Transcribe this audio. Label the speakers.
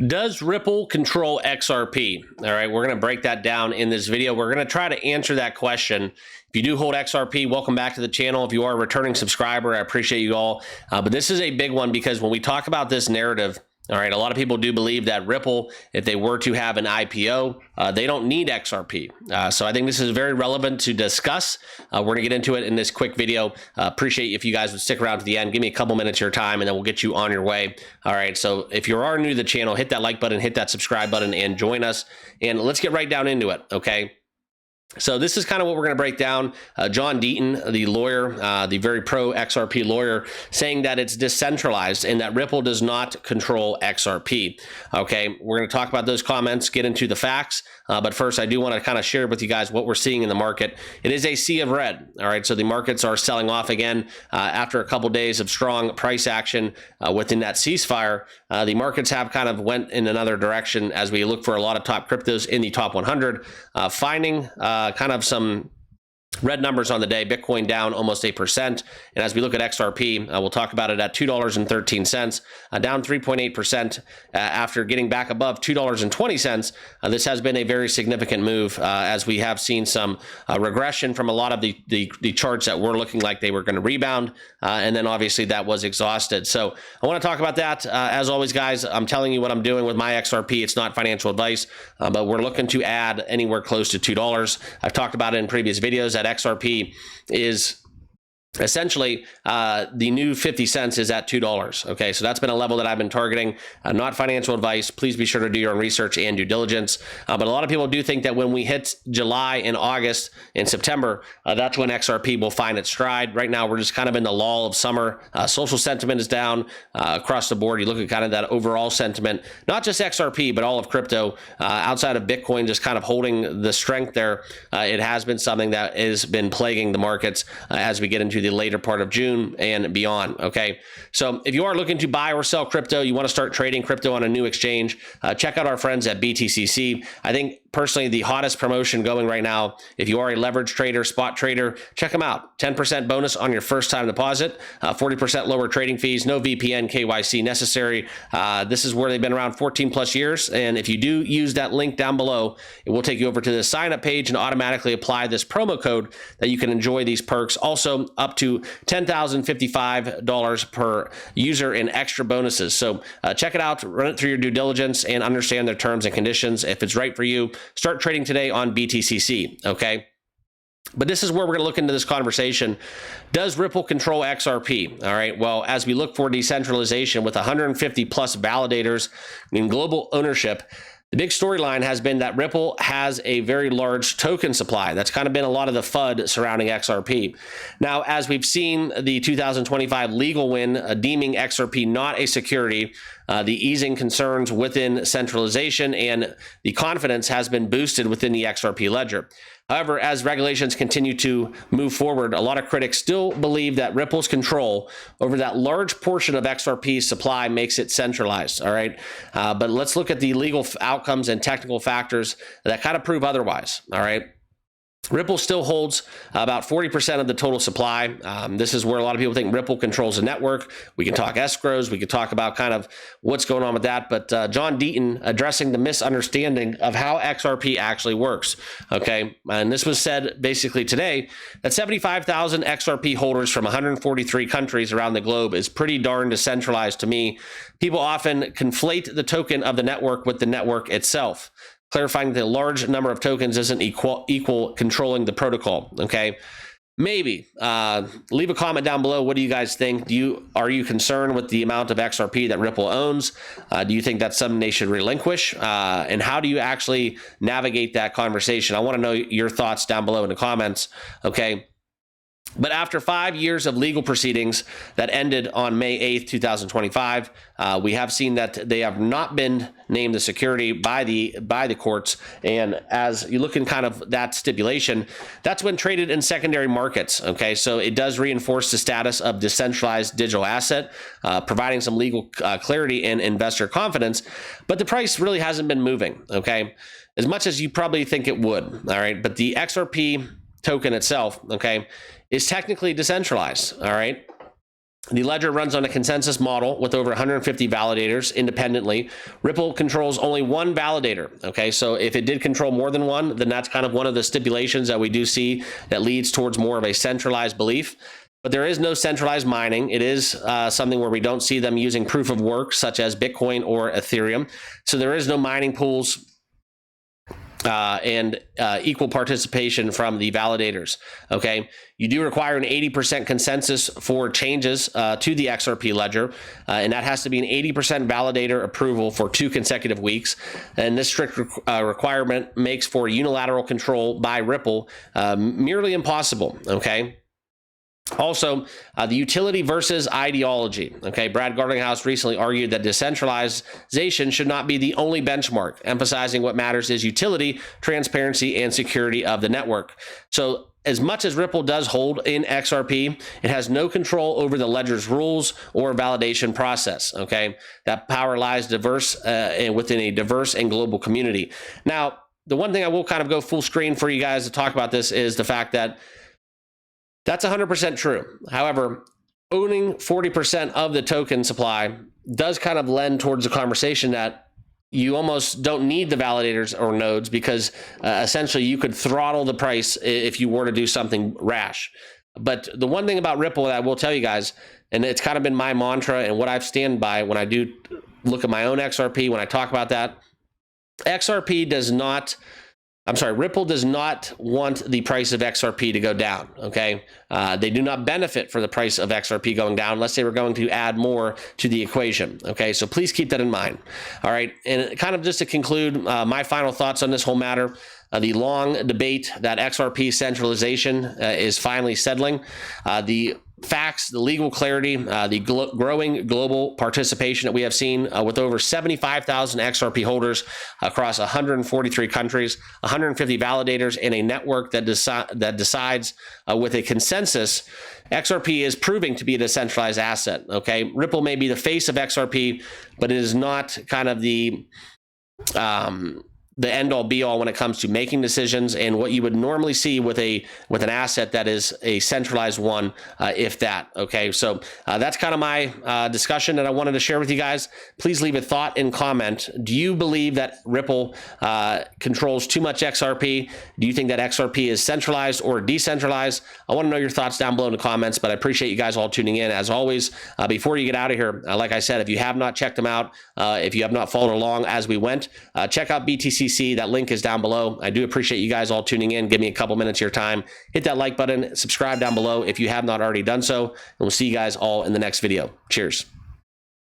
Speaker 1: Does Ripple control XRP? All right, we're going to break that down in this video. We're going to try to answer that question. If you do hold XRP, welcome back to the channel. If you are a returning subscriber, I appreciate you all. But this is a big one because when we talk about this narrative, all right, a lot of people do believe that Ripple, if they were to have an IPO, they don't need XRP. So I think this is very relevant to discuss. We're going to get into it in this quick video. Appreciate if you guys would stick around to the end. Give me a couple minutes of your time, and then we'll get you on your way. All right, so if you are new to the channel, hit that like button, hit that subscribe button, and join us. And let's get right down into it, okay? So this is kind of what we're going to break down. John Deaton, the lawyer, the very pro XRP lawyer, saying that it's decentralized and that Ripple does not control XRP. Okay, we're going to talk about those comments, get into the facts. But first, I do want to kind of share with you guys what we're seeing in the market. It is a sea of red. All right, so the markets are selling off again after a couple days of strong price action within that ceasefire. The markets have kind of went in another direction as we look for a lot of top cryptos in the top 100, finding kind of some red numbers on the day. Bitcoin down almost 8%. And as we look at XRP, we'll talk about it at $2.13, down 3.8% after getting back above $2.20. This has been a very significant move as we have seen some regression from a lot of the charts that were looking like they were going to rebound. And then obviously that was exhausted. So I want to talk about that. As always, guys, I'm telling you what I'm doing with my XRP. It's not financial advice, but we're looking to add anywhere close to $2. I've talked about it in previous videos that XRP is essentially the new 50 cents is at $2. Okay, so that's been a level that I've been targeting. Not financial advice. Please be sure to do your own research and due diligence. But a lot of people do think that when we hit July and August and September, that's when XRP will find its stride. Right now, we're just kind of in the lull of summer. Social sentiment is down across the board. You look at kind of that overall sentiment, not just XRP, but all of crypto. Outside of Bitcoin, just kind of holding the strength there. It has been something that has been plaguing the markets as we get into the later part of June and beyond. Okay, so if you are looking to buy or sell crypto, you want to start trading crypto on a new exchange, check out our friends at BTCC. I think personally the hottest promotion going right now, if you are a leverage trader, spot trader, check them out. 10% bonus on your first time deposit, 40% lower trading fees, no VPN KYC necessary. This is where they've been around 14 plus years. And if you do use that link down below, it will take you over to the sign up page and automatically apply this promo code that you can enjoy these perks. Also up to $10,055 per user in extra bonuses. So check it out, run it through your due diligence and understand their terms and conditions. If it's right for you, start trading today on BTCC, okay? But this is where we're going to look into this conversation. Does Ripple control XRP? All right, well, as we look for decentralization with 150 plus validators in global ownership, the big storyline has been that Ripple has a very large token supply. That's kind of been a lot of the FUD surrounding XRP. Now, as we've seen the 2025 legal win deeming XRP not a security, the easing concerns within centralization and the confidence has been boosted within the XRP ledger. However, as regulations continue to move forward, a lot of critics still believe that Ripple's control over that large portion of XRP's supply makes it centralized, all right? But let's look at the legal outcomes and technical factors that kind of prove otherwise, all right? Ripple still holds about 40% of the total supply. This is where a lot of people think Ripple controls the network. We can talk escrows. We could talk about kind of what's going on with that. But John Deaton addressing the misunderstanding of how XRP actually works. Okay. And this was said basically today that 75,000 XRP holders from 143 countries around the globe is pretty darn decentralized to me. People often conflate the token of the network with the network itself, clarifying that a large number of tokens isn't equal controlling the protocol. Okay, maybe leave a comment down below. What do you guys think? Are you concerned with the amount of XRP that Ripple owns? Do you think that's something they should relinquish? And how do you actually navigate that conversation? I want to know your thoughts down below in the comments. Okay. But after 5 years of legal proceedings that ended on May 8th, 2025, we have seen that they have not been named a security by the courts. And as you look in kind of that stipulation, that's when traded in secondary markets. Okay, so it does reinforce the status of decentralized digital asset, providing some legal clarity and investor confidence. But the price really hasn't been moving. Okay, as much as you probably think it would. All right, but the XRP token itself, okay, is technically decentralized, all right? The ledger runs on a consensus model with over 150 validators independently. Ripple controls only one validator. Okay, so if it did control more than one, then that's kind of one of the stipulations that we do see that leads towards more of a centralized belief. But there is no centralized mining. It is something where we don't see them using proof of work, such as Bitcoin or Ethereum. So there is no mining pools and equal participation from the validators. Okay, you do require an 80% consensus for changes to the XRP ledger, and that has to be an 80% validator approval for 2 consecutive weeks. And this strict requirement makes for unilateral control by Ripple merely impossible. Okay. Also, the utility versus ideology. Okay, Brad Garlinghouse recently argued that decentralization should not be the only benchmark, emphasizing what matters is utility, transparency, and security of the network. So, as much as Ripple does hold in XRP, it has no control over the ledger's rules or validation process. Okay, that power lies within a diverse and global community. Now, the one thing I will kind of go full screen for you guys to talk about this is the fact that that's 100% true. However, owning 40% of the token supply does kind of lend towards the conversation that you almost don't need the validators or nodes because essentially you could throttle the price if you were to do something rash. But the one thing about Ripple that I will tell you guys, and it's kind of been my mantra and what I stand by when I do look at my own XRP, when I talk about that, Ripple does not want the price of XRP to go down, okay? They do not benefit for the price of XRP going down unless they were going to add more to the equation, okay? So please keep that in mind, all right? And kind of just to conclude my final thoughts on this whole matter, the long debate that XRP centralization is finally settling. The facts, the legal clarity, the growing global participation that we have seen with over 75,000 XRP holders across 143 countries, 150 validators, and a network that decides with a consensus. XRP is proving to be a decentralized asset. Okay, Ripple may be the face of XRP, but it is not kind of the end-all be-all when it comes to making decisions and what you would normally see with an asset that is a centralized one, if that. Okay, so that's kind of my discussion that I wanted to share with you guys. Please leave a thought and comment. Do you believe that Ripple controls too much XRP? Do you think that XRP is centralized or decentralized? I want to know your thoughts down below in the comments, but I appreciate you guys all tuning in. As always, before you get out of here, like I said, if you have not checked them out, if you have not followed along as we went, check out BTCC. That link is down below. I do appreciate you guys all tuning in. Give me a couple minutes of your time. Hit that like button, subscribe down below if you have not already done so, and we'll see you guys all in the next video. Cheers.